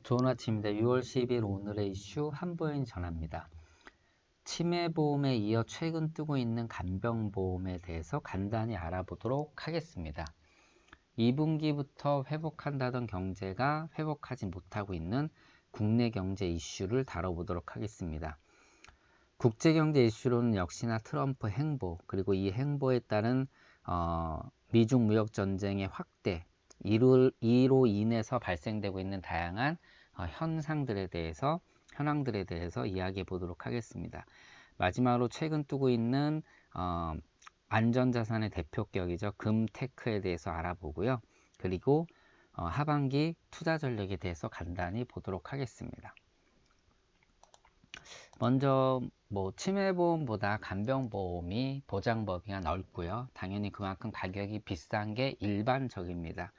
좋은 아침입니다. 6월 10일 오늘의 이슈 한보인 전합니다. 치매보험에 이어 최근 뜨고 있는 간병보험에 대해서 간단히 알아보도록 하겠습니다. 2분기부터 회복한다던 경제가 회복하지 못하고 있는 국내 경제 이슈를 다뤄보도록 하겠습니다. 국제경제 이슈로는 역시나 트럼프 행보, 그리고 이 행보에 따른 미중 무역 전쟁의 확대, 이로 인해서 발생되고 있는 다양한 현황들에 대해서 이야기해 보도록 하겠습니다. 마지막으로 최근 뜨고 있는 안전자산의 대표격이죠. 금테크에 대해서 알아보고요. 그리고 하반기 투자 전략에 대해서 간단히 보도록 하겠습니다. 먼저 치매보험보다 간병보험이 보장 범위가 넓고요. 당연히 그만큼 가격이 비싼 게 일반적입니다.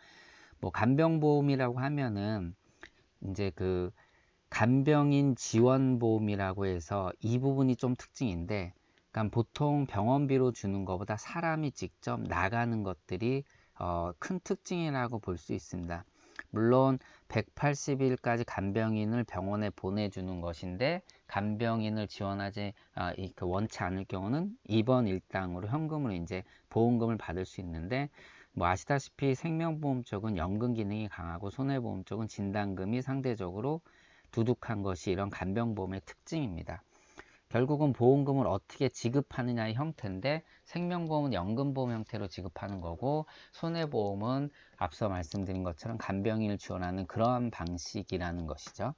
간병보험이라고 하면은 이제 그 간병인 지원보험이라고 해서 이 부분이 좀 특징인데, 그러니까 보통 병원비로 주는 것보다 사람이 직접 나가는 것들이 큰 특징이라고 볼 수 있습니다. 물론 180일까지 간병인을 병원에 보내주는 것인데, 간병인을 지원하지 원치 않을 경우는 입원 일당으로 현금으로 이제 보험금을 받을 수 있는데, 아시다시피 생명보험 쪽은 연금 기능이 강하고 손해보험 쪽은 진단금이 상대적으로 두둑한 것이 이런 간병보험의 특징입니다. 결국은 보험금을 어떻게 지급하느냐의 형태인데, 생명보험은 연금보험 형태로 지급하는 거고, 손해보험은 앞서 말씀드린 것처럼 간병인을 지원하는 그러한 방식이라는 것이죠.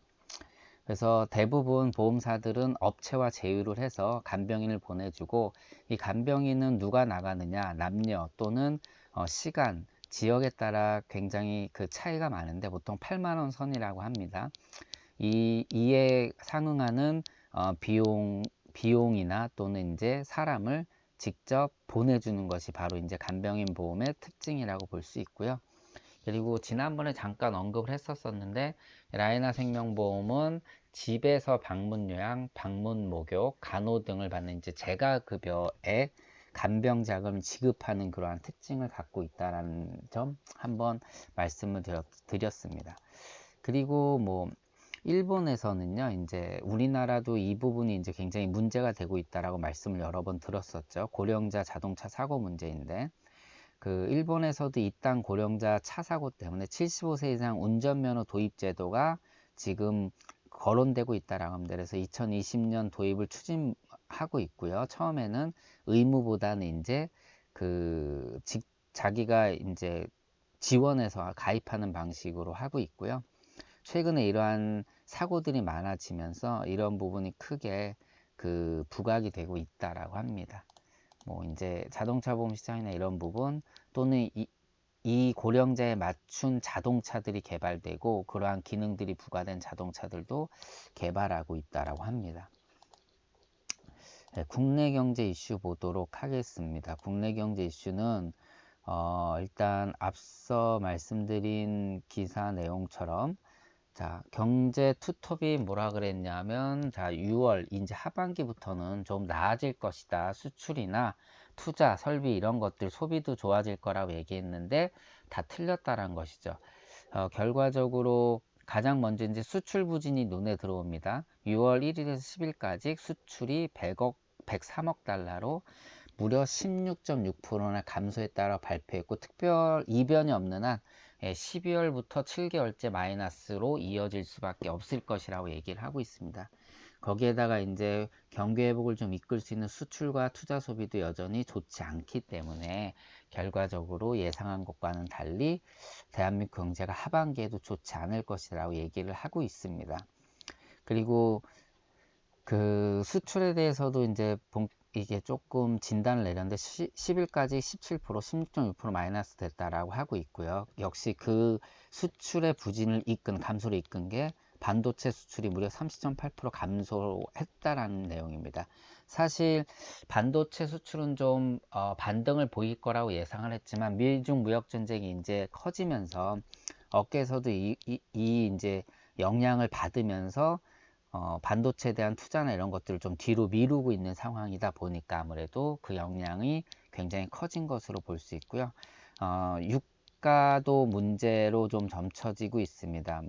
그래서 대부분 보험사들은 업체와 제휴를 해서 간병인을 보내주고, 이 간병인은 누가 나가느냐, 남녀 또는 시간, 지역에 따라 굉장히 그 차이가 많은데 보통 8만 원 선이라고 합니다. 이에 상응하는 비용이나 또는 이제 사람을 직접 보내주는 것이 바로 이제 간병인 보험의 특징이라고 볼 수 있고요. 그리고 지난번에 잠깐 언급을 했었는데, 라이나 생명보험은 집에서 방문 요양, 방문 목욕, 간호 등을 받는 이제 재가급여에 간병 자금을 지급하는 그러한 특징을 갖고 있다는 점 한번 말씀을 드렸습니다. 그리고 일본에서는요, 이제 우리나라도 이 부분이 이제 굉장히 문제가 되고 있다라고 말씀을 여러 번 들었었죠. 고령자 자동차 사고 문제인데, 그 일본에서도 이 땅 고령자 차 사고 때문에 75세 이상 운전면허 도입 제도가 지금 거론되고 있다라고 합니다. 그래서 2020년 도입을 추진하고 있고요. 처음에는 의무보다는 이제 자기가 이제 지원해서 가입하는 방식으로 하고 있고요. 최근에 이러한 사고들이 많아지면서 이런 부분이 크게 부각이 되고 있다라고 합니다. 이제 자동차 보험 시장이나 이런 부분 또는 이 고령자에 맞춘 자동차들이 개발되고 그러한 기능들이 부과된 자동차들도 개발하고 있다라고 합니다. 네, 국내 경제 이슈 보도록 하겠습니다. 국내 경제 이슈는 일단 앞서 말씀드린 기사 내용처럼, 자, 경제 투톱이 뭐라 그랬냐면, 자, 6월 이제 하반기부터는 좀 나아질 것이다. 수출이나 투자, 설비 이런 것들 소비도 좋아질 거라고 얘기했는데 다 틀렸다는 것이죠. 결과적으로 가장 먼저 이제 수출 부진이 눈에 들어옵니다. 6월 1일에서 10일까지 수출이 103억 달러로 무려 16.6%나 감소했다고 발표했고, 특별 이변이 없는 한 12월부터 7개월째 마이너스로 이어질 수밖에 없을 것이라고 얘기를 하고 있습니다. 거기에다가 이제 경기 회복을 좀 이끌 수 있는 수출과 투자 소비도 여전히 좋지 않기 때문에 결과적으로 예상한 것과는 달리 대한민국 경제가 하반기에도 좋지 않을 것이라고 얘기를 하고 있습니다. 그리고 그 수출에 대해서도 이제 이게 조금 진단을 내렸는데 10일까지 17%, 16.6% 마이너스 됐다라고 하고 있고요. 역시 그 수출의 부진을 감소를 이끈 게 반도체 수출이 무려 30.8% 감소했다라는 내용입니다. 사실 반도체 수출은 좀 반등을 보일 거라고 예상을 했지만 미중 무역 전쟁이 이제 커지면서 업계에서도 이 이제 영향을 받으면서 반도체에 대한 투자나 이런 것들을 좀 뒤로 미루고 있는 상황이다 보니까 아무래도 그 영향이 굉장히 커진 것으로 볼 수 있고요. 유가도 문제로 좀 점쳐지고 있습니다.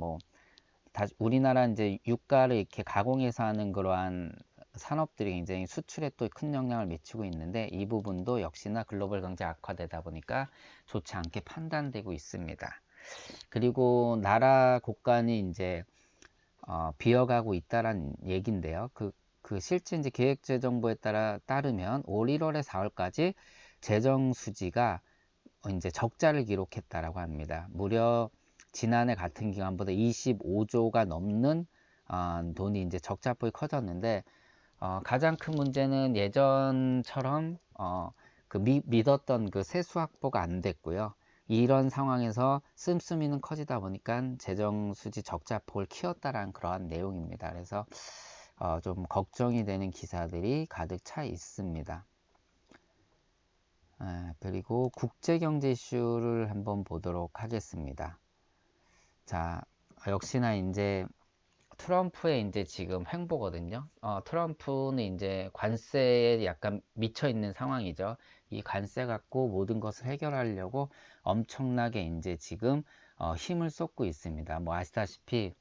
우리나라 이제 유가를 이렇게 가공해서 하는 그러한 산업들이 굉장히 수출에 또 큰 영향을 미치고 있는데 이 부분도 역시나 글로벌 경제 악화되다 보니까 좋지 않게 판단되고 있습니다. 그리고 나라 곳간이 이제 비어가고 있다란 얘기인데요. 그 실제 이제 기획재정부에 따르면 올 1월에 4월까지 재정 수지가 이제 적자를 기록했다라고 합니다. 무려 지난해 같은 기간보다 25조가 넘는 돈이 이제 적자폭이 커졌는데 가장 큰 문제는 예전처럼 믿었던 그 세수 확보가 안 됐고요. 이런 상황에서 씀씀이는 커지다 보니까 재정 수지 적자폭을 키웠다라는 그러한 내용입니다. 그래서 좀 걱정이 되는 기사들이 가득 차 있습니다. 그리고 국제경제 이슈를 한번 보도록 하겠습니다. 자, 역시나 이제 트럼프의 이제 지금 행보거든요. 트럼프는 이제 관세에 약간 미쳐 있는 상황이죠. 이 관세 갖고 모든 것을 해결하려고 엄청나게 이제 지금 힘을 쏟고 있습니다. 뭐 아시다시피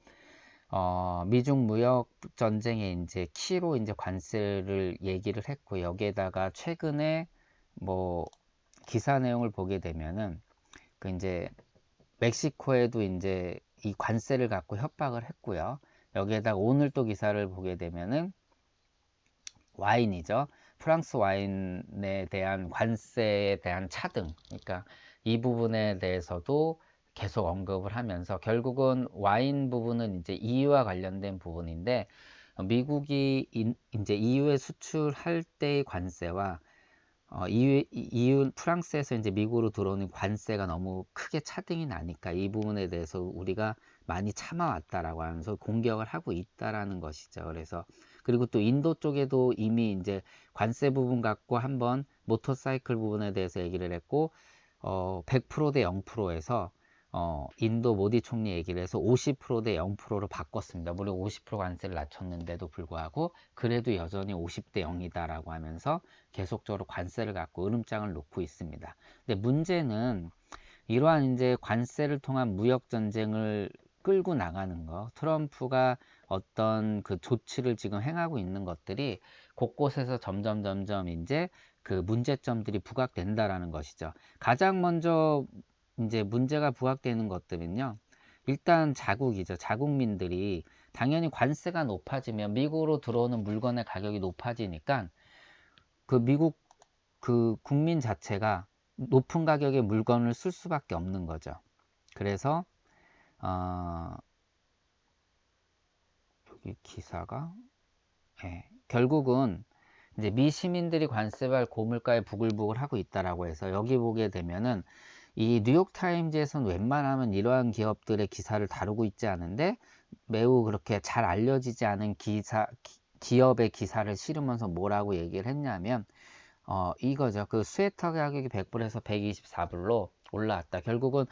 미중 무역 전쟁에 이제 키로 이제 관세를 얘기를 했고 여기에다가 최근에 뭐 기사 내용을 보게 되면은 그 이제 멕시코에도 이제 이 관세를 갖고 협박을 했고요. 여기에다가 오늘 또 기사를 보게 되면은 와인이죠. 프랑스 와인에 대한 관세에 대한 차등. 그러니까 이 부분에 대해서도 계속 언급을 하면서 결국은 와인 부분은 이제 EU와 관련된 부분인데 미국이 이제 EU에 수출할 때의 관세와 EU 프랑스에서 이제 미국으로 들어오는 관세가 너무 크게 차등이 나니까 이 부분에 대해서 우리가 많이 참아왔다라고 하면서 공격을 하고 있다라는 것이죠. 그래서 그리고 또 인도 쪽에도 이미 이제 관세 부분 갖고 한번 모터사이클 부분에 대해서 얘기를 했고 100%대 0%에서 인도 모디 총리 얘기를 해서 50%대 0%로 바꿨습니다. 물론 50% 관세를 낮췄는데도 불구하고 그래도 여전히 50대 0이다라고 하면서 계속적으로 관세를 갖고 으름장을 놓고 있습니다. 근데 문제는 이러한 이제 관세를 통한 무역 전쟁을 끌고 나가는 거, 트럼프가 어떤 그 조치를 지금 행하고 있는 것들이 곳곳에서 점점 이제 그 문제점들이 부각된다라는 것이죠. 가장 먼저 이제 문제가 부각되는 것들은요. 일단 자국이죠. 자국민들이 당연히 관세가 높아지면 미국으로 들어오는 물건의 가격이 높아지니까 그 미국 그 국민 자체가 높은 가격의 물건을 쓸 수밖에 없는 거죠. 그래서 여기 기사가 결국은 이제 미 시민들이 관세발 고물가에 부글부글 하고 있다라고 해서 여기 보게 되면은 이 뉴욕타임즈에서는 웬만하면 이러한 기업들의 기사를 다루고 있지 않은데 매우 그렇게 잘 알려지지 않은 기업의 기사를 실으면서 뭐라고 얘기를 했냐면 이거죠. 그 스웨터 가격이 100불에서 124불로 올라왔다. 결국은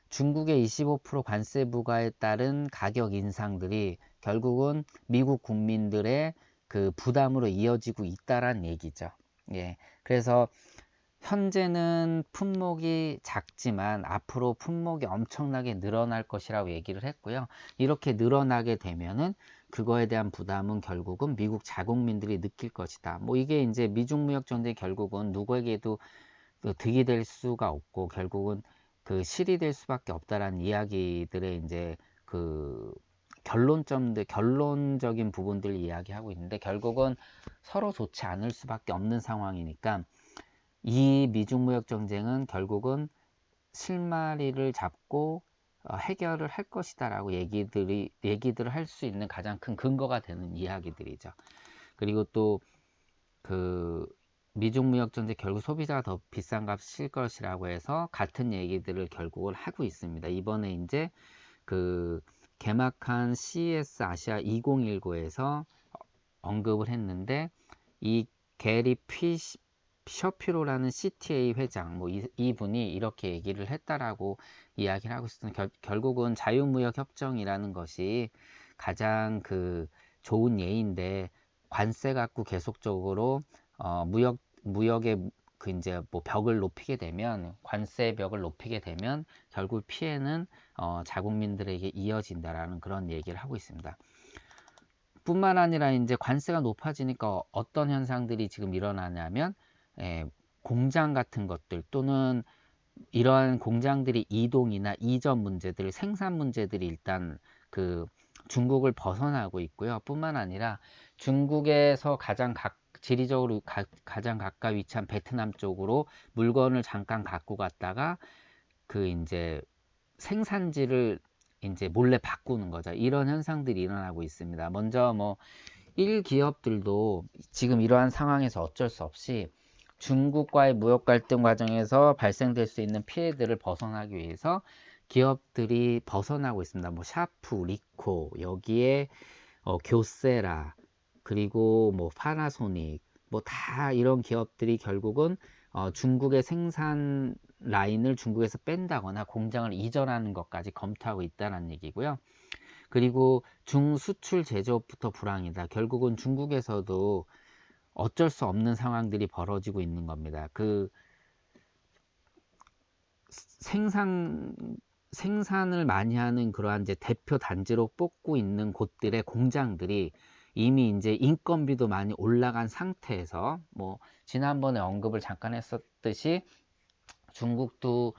중국의 25% 관세 부과에 따른 가격 인상들이 결국은 미국 국민들의 그 부담으로 이어지고 있다란 얘기죠. 예. 그래서 현재는 품목이 작지만 앞으로 품목이 엄청나게 늘어날 것이라고 얘기를 했고요. 이렇게 늘어나게 되면은 그거에 대한 부담은 결국은 미국 자국민들이 느낄 것이다. 뭐 이게 이제 미중 무역 전쟁이 결국은 누구에게도 득이 될 수가 없고 결국은 그 실이 될 수밖에 없다라는 이야기들의 이제 그 결론적인 부분들을 이야기하고 있는데 결국은 서로 좋지 않을 수밖에 없는 상황이니까 이 미중 무역 전쟁은 결국은 실마리를 잡고 해결을 할 것이다라고 얘기들을 할 수 있는 가장 큰 근거가 되는 이야기들이죠. 그리고 또 그 미중 무역 전쟁 결국 소비자가 더 비싼 값 실 것이라고 해서 같은 얘기들을 결국을 하고 있습니다. 이번에 이제 그 개막한 CES 아시아 2019에서 언급을 했는데 이 게리 셔피로라는 CTA 회장 뭐 이분이 이렇게 얘기를 했다라고 이야기를 하고 있습니다. 결국은 자유무역 협정이라는 것이 가장 그 좋은 예인데 관세 갖고 계속적으로 무역의 그 이제 뭐 벽을 높이게 되면 관세 벽을 높이게 되면 결국 피해는 자국민들에게 이어진다라는 그런 얘기를 하고 있습니다. 뿐만 아니라 이제 관세가 높아지니까 어떤 현상들이 지금 일어나냐면 공장 같은 것들 또는 이러한 공장들이 이동이나 이전 문제들, 생산 문제들이 일단 그 중국을 벗어나고 있고요. 뿐만 아니라 중국에서 지리적으로 가장 가까이 위치한 베트남 쪽으로 물건을 잠깐 갖고 갔다가 그 이제 생산지를 이제 몰래 바꾸는 거죠. 이런 현상들이 일어나고 있습니다. 먼저 뭐 1기업들도 지금 이러한 상황에서 어쩔 수 없이 중국과의 무역 갈등 과정에서 발생될 수 있는 피해들을 벗어나기 위해서 기업들이 벗어나고 있습니다. 뭐 샤프, 리코, 여기에 교세라, 그리고 뭐 파나소닉, 뭐 다 이런 기업들이 결국은 중국의 생산 라인을 중국에서 뺀다거나 공장을 이전하는 것까지 검토하고 있다는 얘기고요. 그리고 중수출 제조업부터 불황이다. 결국은 중국에서도 어쩔 수 없는 상황들이 벌어지고 있는 겁니다. 그 생산을 많이 하는 그러한 이제 대표 단지로 뽑고 있는 곳들의 공장들이 이미 이제 인건비도 많이 올라간 상태에서 뭐 지난번에 언급을 잠깐 했었듯이 중국도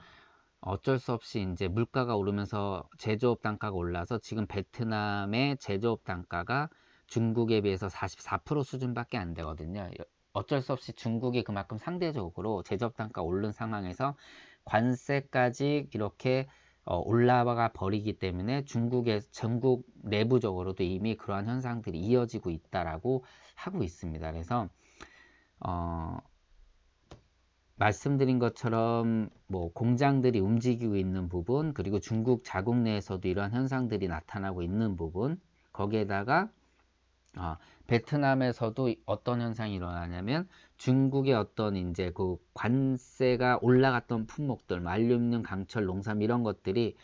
어쩔 수 없이 이제 물가가 오르면서 제조업 단가가 올라서 지금 베트남의 제조업 단가가 중국에 비해서 44% 수준밖에 안 되거든요. 어쩔 수 없이 중국이 그만큼 상대적으로 제조업 단가 오른 상황에서 관세까지 이렇게 올라가 버리기 때문에 중국 내부적으로도 이미 그러한 현상들이 이어지고 있다라고 하고 있습니다. 그래서 말씀드린 것처럼 뭐 공장들이 움직이고 있는 부분, 그리고 중국 자국 내에서도 이러한 현상들이 나타나고 있는 부분, 거기에다가 베트남에서도 어떤 현상이 일어나냐면 중국의 어떤 이제 그 관세가 올라갔던 품목들, 뭐 알루미늄, 강철, 농삼 이런 것들이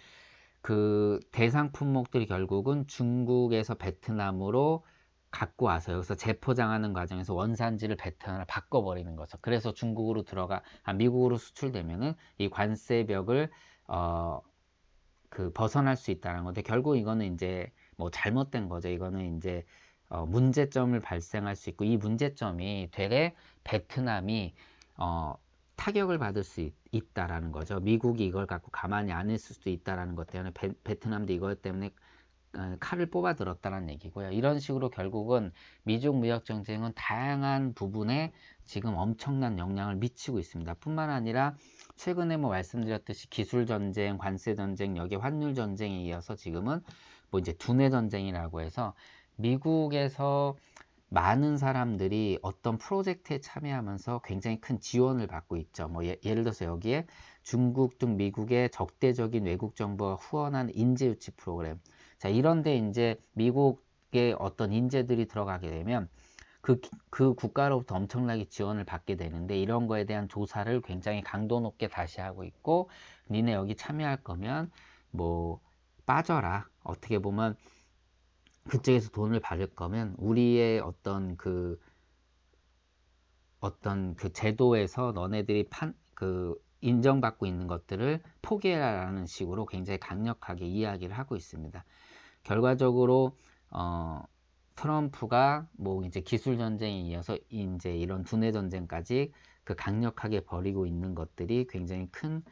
그 대상 품목들이 결국은 중국에서 베트남으로 갖고 와서 여기서 재포장하는 과정에서 원산지를 베트남으로 바꿔버리는 거죠. 그래서 중국으로 미국으로 수출되면은 이 관세벽을 벗어날 수 있다는 건데 결국 이거는 이제 뭐 잘못된 거죠. 이거는 이제 문제점을 발생할 수 있고 이 문제점이 되게 베트남이 타격을 받을 수 있다라는 거죠. 미국이 이걸 갖고 가만히 안 있을 수도 있다라는 것 때문에 베트남도 이것 때문에 칼을 뽑아 들었다는 얘기고요. 이런 식으로 결국은 미중 무역 전쟁은 다양한 부분에 지금 엄청난 영향을 미치고 있습니다. 뿐만 아니라 최근에 뭐 말씀드렸듯이 기술 전쟁, 관세 전쟁, 여기 환율 전쟁에 이어서 지금은 뭐 이제 두뇌 전쟁이라고 해서 미국에서 많은 사람들이 어떤 프로젝트에 참여하면서 굉장히 큰 지원을 받고 있죠. 뭐 예를 들어서 여기에 중국 등 미국의 적대적인 외국 정부가 후원한 인재 유치 프로그램. 자, 이런데 이제 미국의 어떤 인재들이 들어가게 되면 그 국가로부터 엄청나게 지원을 받게 되는데 이런 거에 대한 조사를 굉장히 강도 높게 다시 하고 있고 니네 여기 참여할 거면 뭐 빠져라. 어떻게 보면 그쪽에서 돈을 받을 거면 우리의 어떤 그 제도에서 너네들이 인정받고 있는 것들을 포기해라라는 식으로 굉장히 강력하게 이야기를 하고 있습니다. 결과적으로 트럼프가 뭐 이제 기술 전쟁에 이어서 이제 이런 두뇌 전쟁까지 강력하게 벌이고 있는 것들이 굉장히 큰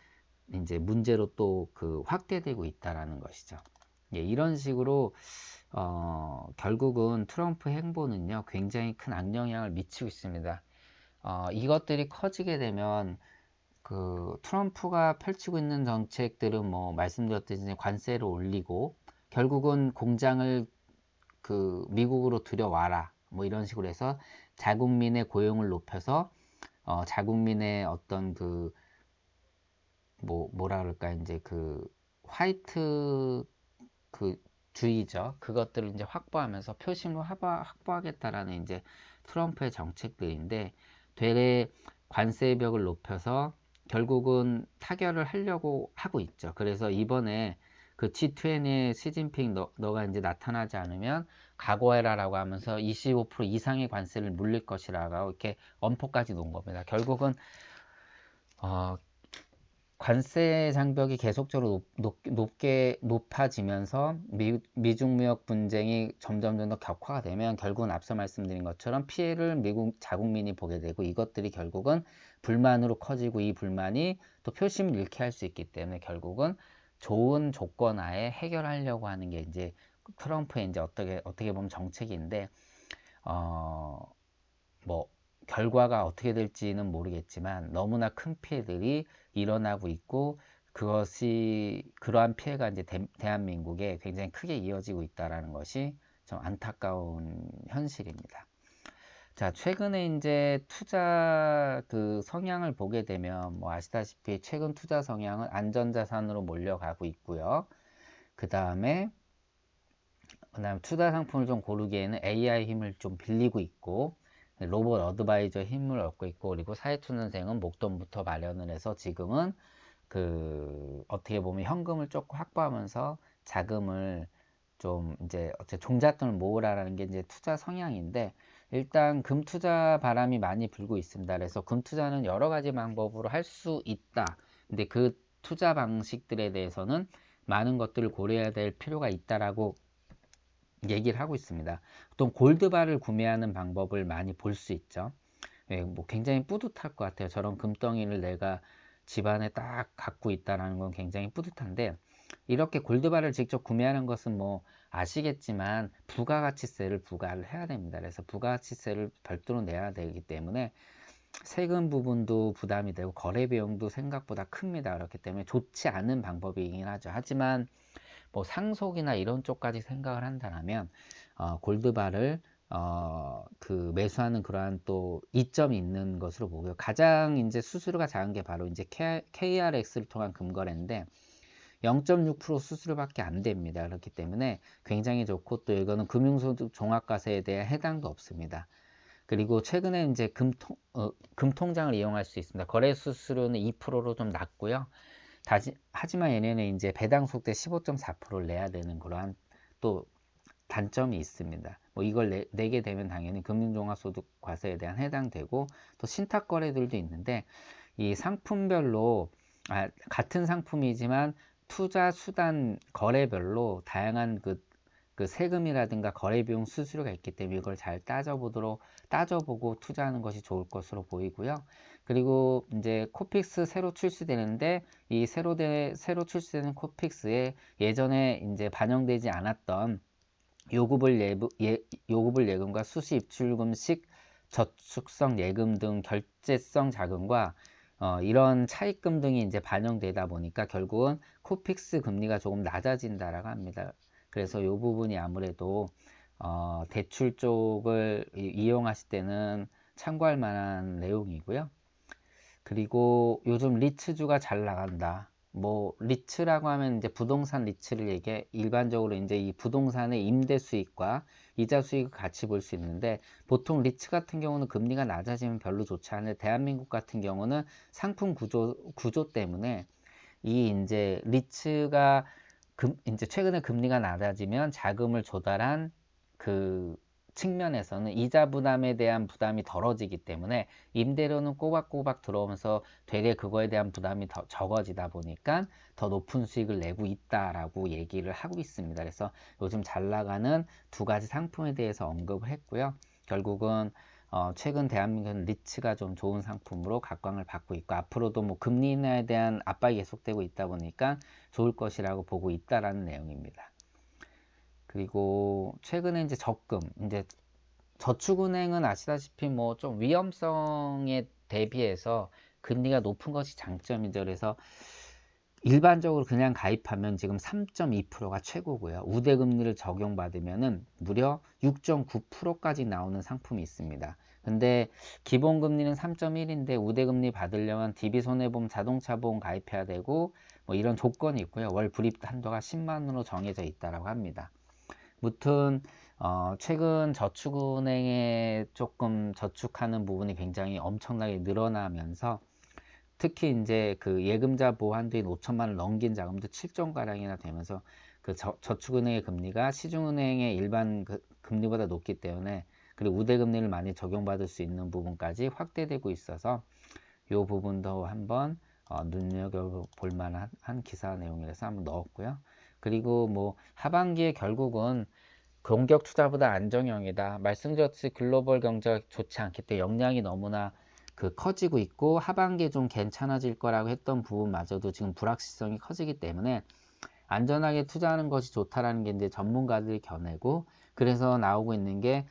이제 문제로 또 확대되고 있다라는 것이죠. 예, 이런 식으로 결국은 트럼프 행보는요 굉장히 큰 악영향을 미치고 있습니다. 이것들이 커지게 되면 트럼프가 펼치고 있는 정책들은 뭐 말씀드렸듯이 관세를 올리고 결국은 공장을 미국으로 들여와라 뭐 이런 식으로 해서 자국민의 고용을 높여서 자국민의 어떤 뭐라 그럴까 이제 화이트 주의죠. 그것들을 이제 확보하면서 표심을 확보하겠다라는 이제 트럼프의 정책들인데 되레 관세벽을 높여서 결국은 타결을 하려고 하고 있죠. 그래서 이번에 G20에 시진핑 너가 이제 나타나지 않으면 각오해라라고 하면서 25% 이상의 관세를 물릴 것이라고 이렇게 엄포까지 놓은 겁니다. 결국은 관세 장벽이 계속적으로 높게 높아지면서 미중 무역 분쟁이 점점 더 격화가 되면 결국은 앞서 말씀드린 것처럼 피해를 미국 자국민이 보게 되고 이것들이 결국은 불만으로 커지고 이 불만이 또 표심을 잃게 할 수 있기 때문에 결국은 좋은 조건 하에 해결하려고 하는 게 이제 트럼프의 이제 어떻게 보면 정책인데 뭐 결과가 어떻게 될지는 모르겠지만 너무나 큰 피해들이 일어나고 있고 그러한 피해가 이제 대한민국에 굉장히 크게 이어지고 있다라는 것이 좀 안타까운 현실입니다. 자, 최근에 이제 투자 그 성향을 보게 되면 뭐 아시다시피 최근 투자 성향은 안전자산으로 몰려가고 있고요. 그다음에 투자 상품을 좀 고르기에는 AI 힘을 좀 빌리고 있고 로봇 어드바이저 힘을 얻고 있고 그리고 사회초년생은 목돈부터 마련을 해서 지금은 그 어떻게 보면 현금을 조금 확보하면서 자금을 좀 이제 종잣돈을 모으라는 게 이제 투자 성향인데 일단 금 투자 바람이 많이 불고 있습니다. 그래서 금 투자는 여러 가지 방법으로 할 수 있다. 근데 그 투자 방식들에 대해서는 많은 것들을 고려해야 될 필요가 있다라고 얘기를 하고 있습니다. 또 골드바를 구매하는 방법을 많이 볼 수 있죠. 예, 뭐 굉장히 뿌듯할 것 같아요. 저런 금덩이를 내가 집안에 딱 갖고 있다는 건 굉장히 뿌듯한데 이렇게 골드바를 직접 구매하는 것은 뭐 아시겠지만 부가가치세를 부과를 해야 됩니다. 그래서 부가가치세를 별도로 내야 되기 때문에 세금 부분도 부담이 되고 거래 비용도 생각보다 큽니다. 그렇기 때문에 좋지 않은 방법이긴 하죠. 하지만 뭐 상속이나 이런 쪽까지 생각을 한다면 골드바를 그 매수하는 그러한 또 이점이 있는 것으로 보고요. 가장 이제 수수료가 작은 게 바로 이제 KRX를 통한 금거래인데 0.6% 수수료밖에 안 됩니다. 그렇기 때문에 굉장히 좋고 또 이거는 금융소득 종합과세에 대한 해당도 없습니다. 그리고 최근에 이제 금통장을 이용할 수 있습니다. 거래 수수료는 2%로 좀 낮고요. 하지만 얘네는 이제 배당 속대 15.4%를 내야 되는 그러한 또 단점이 있습니다. 뭐 이걸 내게 되면 당연히 금융종합소득과세에 대한 해당되고 또 신탁 거래들도 있는데 이 상품별로 같은 상품이지만 투자 수단 거래별로 다양한 그 세금이라든가 거래비용 수수료가 있기 때문에 이걸 잘 따져보고 투자하는 것이 좋을 것으로 보이고요. 그리고 이제 코픽스 새로 출시되는데 이 새로 출시되는 코픽스에 예전에 이제 반영되지 않았던 요구불 예금과 수시 입출금식 저축성 예금 등 결제성 자금과 이런 차입금 등이 이제 반영되다 보니까 결국은 코픽스 금리가 조금 낮아진다라고 합니다. 그래서 이 부분이 아무래도 대출 쪽을 이용하실 때는 참고할 만한 내용이고요. 그리고 요즘 리츠주가 잘 나간다. 뭐 리츠라고 하면 이제 부동산 리츠를 일반적으로 이제 이 부동산의 임대 수익과 이자 수익을 같이 볼 수 있는데 보통 리츠 같은 경우는 금리가 낮아지면 별로 좋지 않은데 대한민국 같은 경우는 상품 구조 때문에 이 이제 리츠가 이제 최근에 금리가 낮아지면 자금을 조달한 그 측면에서는 이자 부담에 대한 부담이 덜어지기 때문에 임대료는 꼬박꼬박 들어오면서 되게 그거에 대한 부담이 더 적어지다 보니까 더 높은 수익을 내고 있다라고 얘기를 하고 있습니다. 그래서 요즘 잘 나가는 두 가지 상품에 대해서 언급을 했고요. 결국은 최근 대한민국은 리츠가 좀 좋은 상품으로 각광을 받고 있고 앞으로도 뭐 금리 인하에 대한 압박이 계속되고 있다 보니까 좋을 것이라고 보고 있다라는 내용입니다. 그리고 최근에 이제 이제 저축은행은 아시다시피 뭐 좀 위험성에 대비해서 금리가 높은 것이 장점이죠. 그래서 일반적으로 그냥 가입하면 지금 3.2%가 최고고요. 우대금리를 적용받으면은 무려 6.9%까지 나오는 상품이 있습니다. 근데 기본금리는 3.1인데 우대금리 받으려면 DB손해보험 자동차보험 가입해야 되고 뭐 이런 조건이 있고요. 월 불입 한도가 10만원으로 정해져 있다고 합니다. 무튼 최근 저축은행에 조금 저축하는 부분이 굉장히 엄청나게 늘어나면서 특히 이제 그 예금자 보호한도인 5천만 원을 넘긴 자금도 7조 가량이나 되면서 그 저축은행의 금리가 시중은행의 일반 금리보다 높기 때문에 그리고 우대금리를 많이 적용받을 수 있는 부분까지 확대되고 있어서 이 부분도 한번 눈여겨볼 만한 한 기사 내용이라서 한번 넣었고요. 그리고 뭐 하반기에 결국은 공격 투자보다 안정형이다. 말씀드렸듯이 글로벌 경제가 좋지 않기 때문에 역량이 너무나 커지고 있고 하반기에 좀 괜찮아질 거라고 했던 부분마저도 지금 불확실성이 커지기 때문에 안전하게 투자하는 것이 좋다라는 게 이제 전문가들의 견해고, 그래서 나오고 있는 게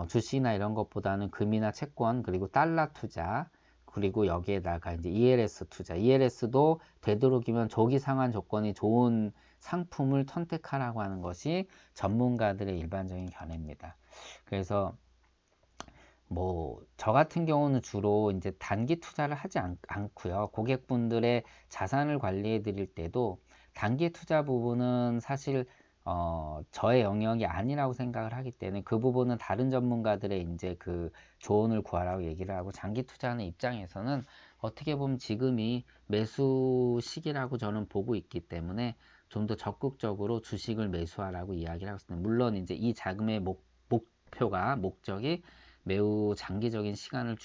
주식이나 이런 것보다는 금이나 채권 그리고 달러 투자, 그리고 여기에다가 이제 ELS 투자, ELS도 되도록이면 조기 상환 조건이 좋은 상품을 선택하라고 하는 것이 전문가들의 일반적인 견해입니다. 그래서 뭐 저 같은 경우는 주로 이제 단기 투자를 하지 않고요. 고객분들의 자산을 관리해 드릴 때도 단기 투자 부분은 사실 저의 영역이 아니라고 생각을 하기 때문에 그 부분은 다른 전문가들의 이제 조언을 구하라고 얘기를 하고, 장기 투자하는 입장에서는 어떻게 보면 지금이 매수 시기라고 저는 보고 있기 때문에 좀 더 적극적으로 주식을 매수하라고 이야기를 하고 있습니다. 물론 이제 이 자금의 목적이 매우 장기적인 시간을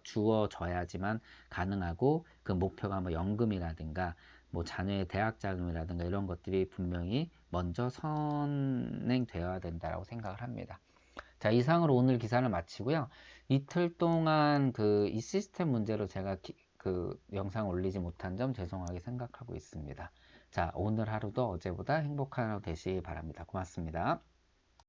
주어져야지만 가능하고, 그 목표가 뭐 연금이라든가 뭐 자녀의 대학 자금이라든가 이런 것들이 분명히 먼저 선행되어야 된다고 생각을 합니다. 자, 이상으로 오늘 기사를 마치고요. 이틀 동안 이 시스템 문제로 제가 영상 올리지 못한 점 죄송하게 생각하고 있습니다. 자, 오늘 하루도 어제보다 행복한 하루 되시기 바랍니다. 고맙습니다.